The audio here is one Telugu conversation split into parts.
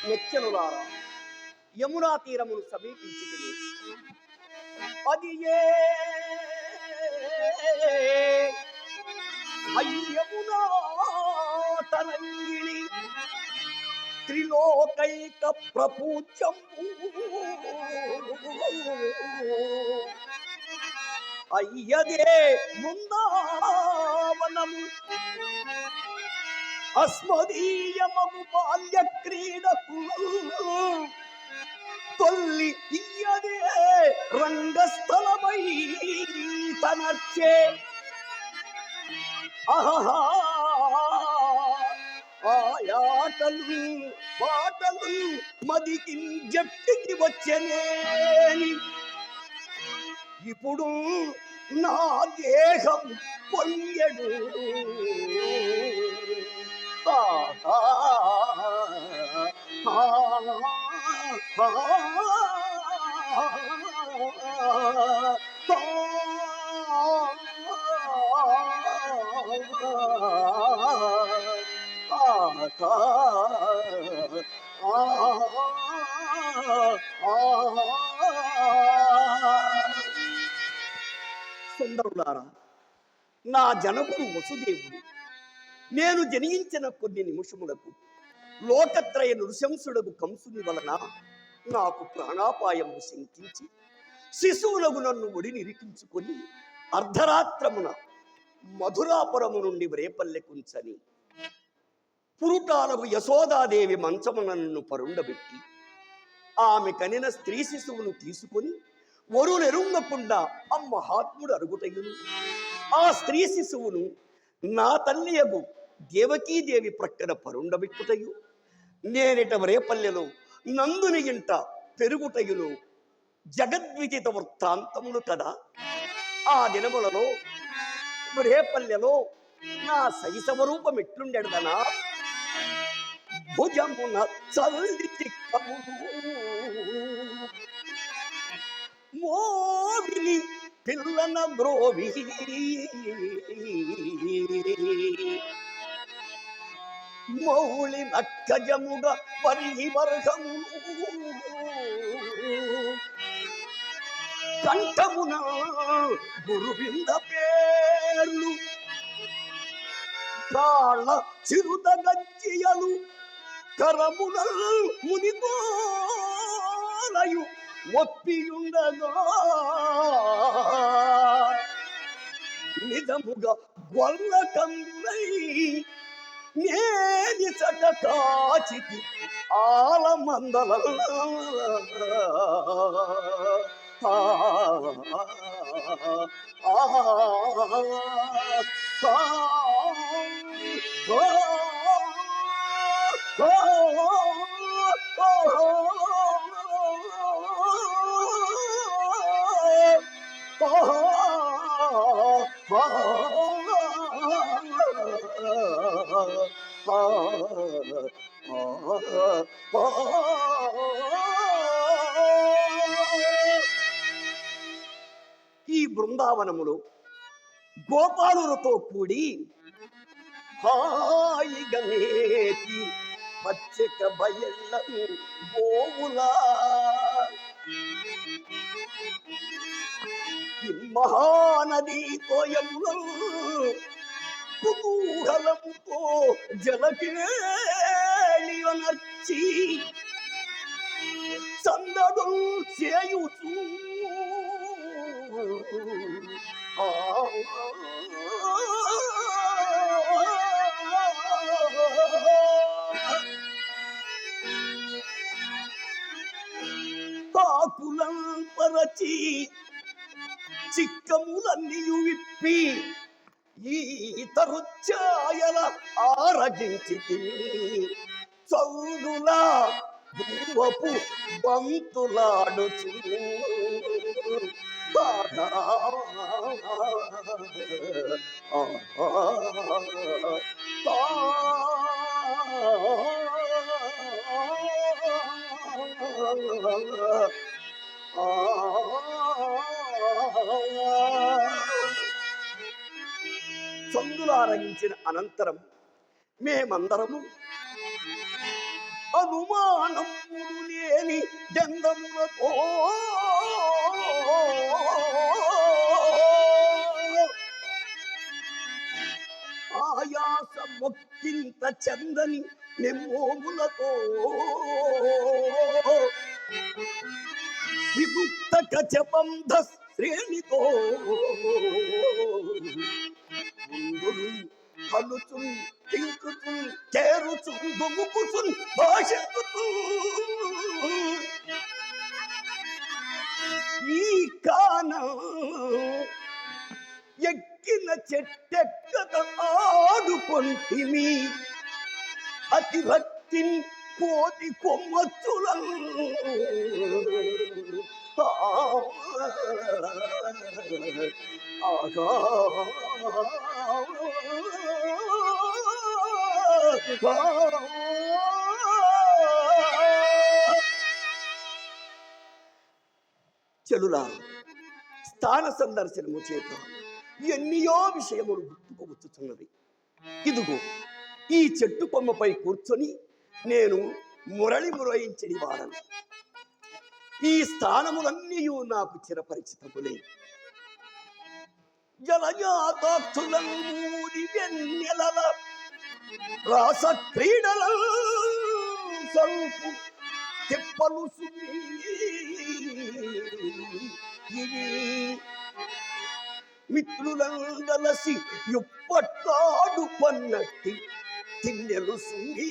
నెచ్చనులారా, యమునా తీరమును సమీపించి అది యమునా తరంగిణి త్రిలోకైక ప్రపూజ్యం అయ్యదే బృందావనము అస్మదీయమగు బాల్య క్రీడకు తొల్లి ఇయ్యదే రంగస్థలమై తనచ్చే ఆహా ఆయాటలు పాటలు మదికి జప్తికి వచ్చనేని ఇప్పుడు నా దేహం పొంగెడు సుందరులారా, నా జనకుడు వసుదేవుడు నేను జనించిన కొన్ని నిమిషములకు లోకత్రయ నృశంసుడకు కంసుని వలన నాకు ప్రాణాపాయము శంకించి శిశువులకు నన్ను ఒడి నిరికించుకొని అర్ధరాత్రమున మధురాపురము నుండి రేపల్లెకుంచని పురుటాలకు యశోదాదేవి మంచమున నన్ను పరుండబెట్టి ఆమె కనిన స్త్రీ శిశువును తీసుకొని వరునెరుంగకుండా ఆ మహాత్ముడు అరుగుటయును ఆ స్త్రీ శిశువును నా తల్లియగు దేవకీదేవి ప్రక్కన పరుండబెట్టుటయు నేనిట రేపల్లెలో నందుని ఇంట పెరుగుటయును జగద్విదిత వృత్తాంతములు కదా. ఆ దినములలో రేపల్లెలో నా శైశవరూపం ఎట్లుండెడదనా, భుజమున చల్లి చిక్కములు మోవిని పిల్లన బ్రోవి మౌళి నక్కజముగా పరివర్గము కంఠమున గురువింద పేర్లు కాళ్ళ చిరుత గజ్జియలు కరమున మునిగోలయు ఒప్పియుండగా నిజముగా గొల్ల కందై నేని చట కాచితి ఆలమందల ఈ బృందావనములో గోపాలులతో కూడి హాయిగా నేతి పచ్చిక బయళ్ళ గోవులా మహానది తోయములో కుతూహలముతో జలకేళియనర్చి సందడు చేయుచూ కాకులం పరచి చిక్కములన్నీయు విప్పి ఈ తరుఛాయల ఆరగించి చౌదులా భూవపు బంతులాడుచు సందులారగించిన అనంతరం మేమందరము అనుమానములు లేని జంగములతో ఆయాస మొక్కింత చందని నెమ్మోములతో విముక్త కచబంధ శ్రేణితో కలుచున్ తింకుచున్ చేరుచున్ దుముకుచున్ భాషించుచున్ ఈ కాన ఎక్కిన చెట్టెక్కద ఆడుకొంటిమి అతి భక్తిని కోటి కొమ్మచ్చుల చెలులా స్థాన సందర్శనము చేత ఎన్నియో విషయములు గుర్తుకువచ్చుతున్నది. ఇదిగో ఈ చెట్టు కొమ్మపై కూర్చొని నేను మురళి మురయించని వాడను. ఈ స్థానములన్నీ నాకు చిరపరిచితములే. జలజాతాక్షులూరి వెన్నెలల రాస క్రీడల సల్పు తిప్పలు మిత్రులందలసి ఎప్పట్లాడు పన్నట్టి తిన్నెలు సుంగి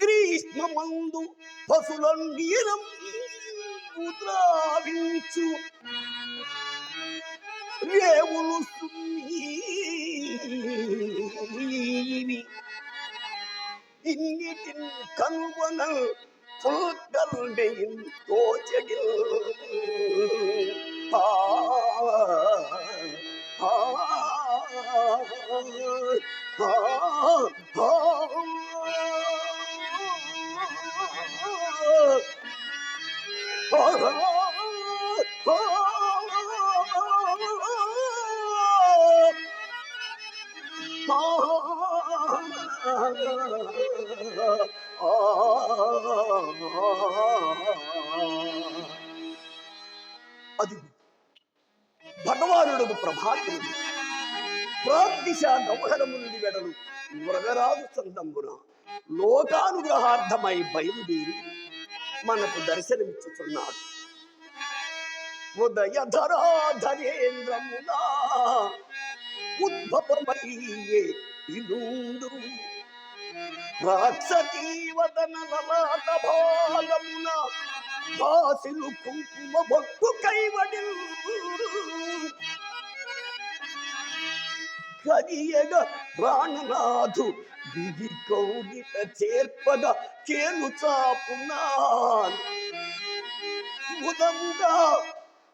గ్రీష్మమందు పశులంగీరం ద్రావించు రేవులు సున్ని ఇన్నిటిని కనుగొన పుల్కల్డెయిన్ తోచడి అది భగవానుడు ప్రభాకరుడు ప్రాగ్దిశ గౌహరము నుండి వెడలు మృగరాజు సందంబున లోకానుగ్రహార్థమై బయలుదేరి మనకు దర్శనమిచ్చుతున్నాడు. ఉదయధరాధరేంద్రమునా ఉద్భవమయ్యే ఇలుండు రాక్షసీవదన లలాట భాగమున భాసిలు కుంకుమ బొట్టు కైవడి కరియగ ప్రాణనాథు విధి కౌగిట చేర్పగా చేను చాపునా ఉదముగా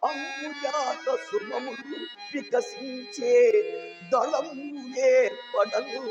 అంబుజాత సుమములు వికసించే దళములేర్పడను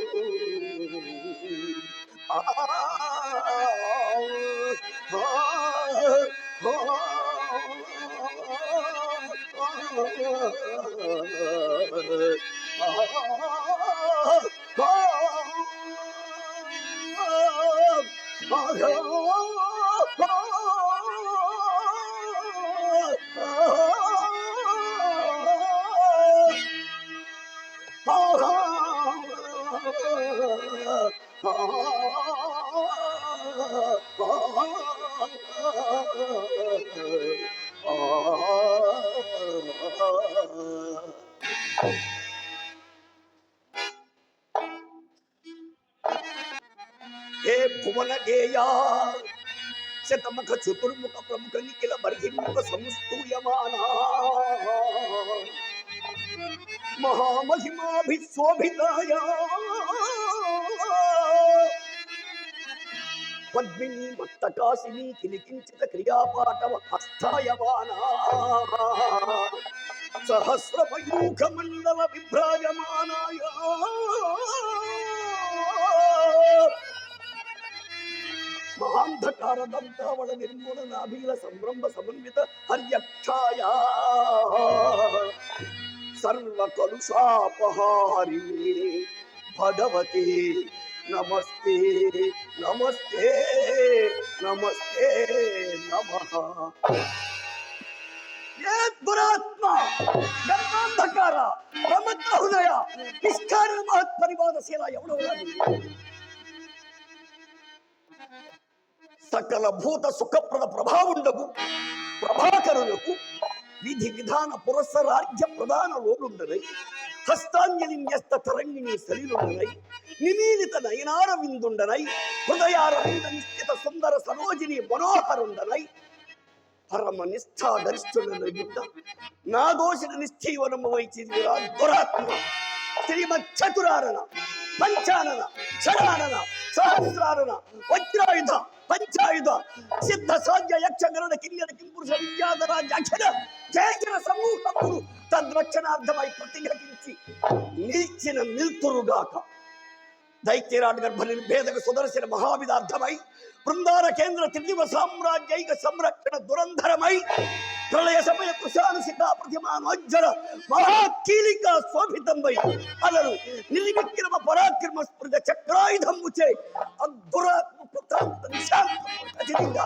హే భువన గేయా శతముఖ చతుర్ముఖ ప్రముఖ నిఖిల బర్హిముఖ సంస్తూయమానా మహామహిమాభిశోభితాయ పద్మిని మత్తకాసిని కిలికించిత క్రియాపాటవ హస్తాయమానా సహస్రమయూఖ మండల విభ్రాజమానాయ మహాంధకార దంతావళ నిర్మూలనాభీల సంభ్రమ సమన్విత హర్యక్షాయ సర్వ కలుషాపహారిణి భగవతే నమస్తే నమస్తే నమస్తే నమః. ఏ దురాత్మ గర్భాంధకార ప్రమత్త హృదయ నిష్కారణ మహత్పరివాదశీల ఎవడవరాదు. సకల భూత సుఖప్రద ప్రభావుండగు ప్రభాకరులకు విధి విధాన పురస్సరాజ్య ప్రధాన లోలుండనై హస్తాంజలి న్యస్త తరంగిణి సలిలుండనై నిమీలిత నయనార విందుండనై హృదయార వింద నిశ్చిత సుందర సరోజిని మనోహరుండనై పరమ నిష్ఠా గరిష్ఠుడన యుద్ధ నా దోషిన నిశ్చీవనము వైచిదిరా దురాత్మ. శ్రీమత్ చతురారణ పంచానన షడానన సహస్రారణ వజ్రాయుధ పంచాయుధ సిద్ధ సాధ్య యక్ష గరుడ కిన్నెర కింపురుష విద్యాధరాజ అక్షర జయచర సమూహములు తద్రక్షణార్థమై ప్రతిఘటించి నిలిచిన నిల్తురుగాక. దైత్యరాట్ గర్భ నిర్భేదక సుదర్శన మహావిదార్థమై బృందార కేంద్ర త్రిదివ సామ్రాజ్యైక సంరక్షణ దురంధరమై ప్రళయ సమయ కృషానుసిత ప్రతిమానోజ్జల మహాకీలిక శోభితంబై అలరు నిర్విక్రమ పరాక్రమ స్పృగ చక్రాయుధముచే అద్దురాత్మ పుత్రాంత నిశాంతంగా.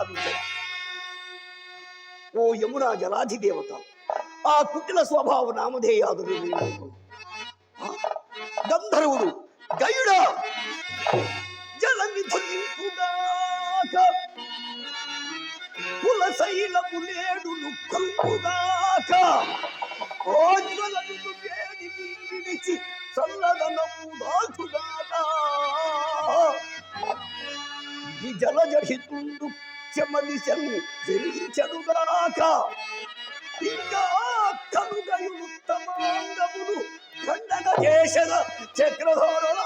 ఓ యమునా జలాధిదేవత, ఆ కుటిల స్వభావ నామధేయాదులు గంధర్వుడు గయుడ జల నిధులింపుగాక కులశైలము లేడును కృంపుగాక ఓజ్వలను వేడి విడిచి చల్లదనము దాల్చుగాక ఈ జలజహితుండు చెమలిశను జరించడుగాక ఇంకా కనుగయుత్తమాంగములు ఖండగ చేసద చక్రధోరణు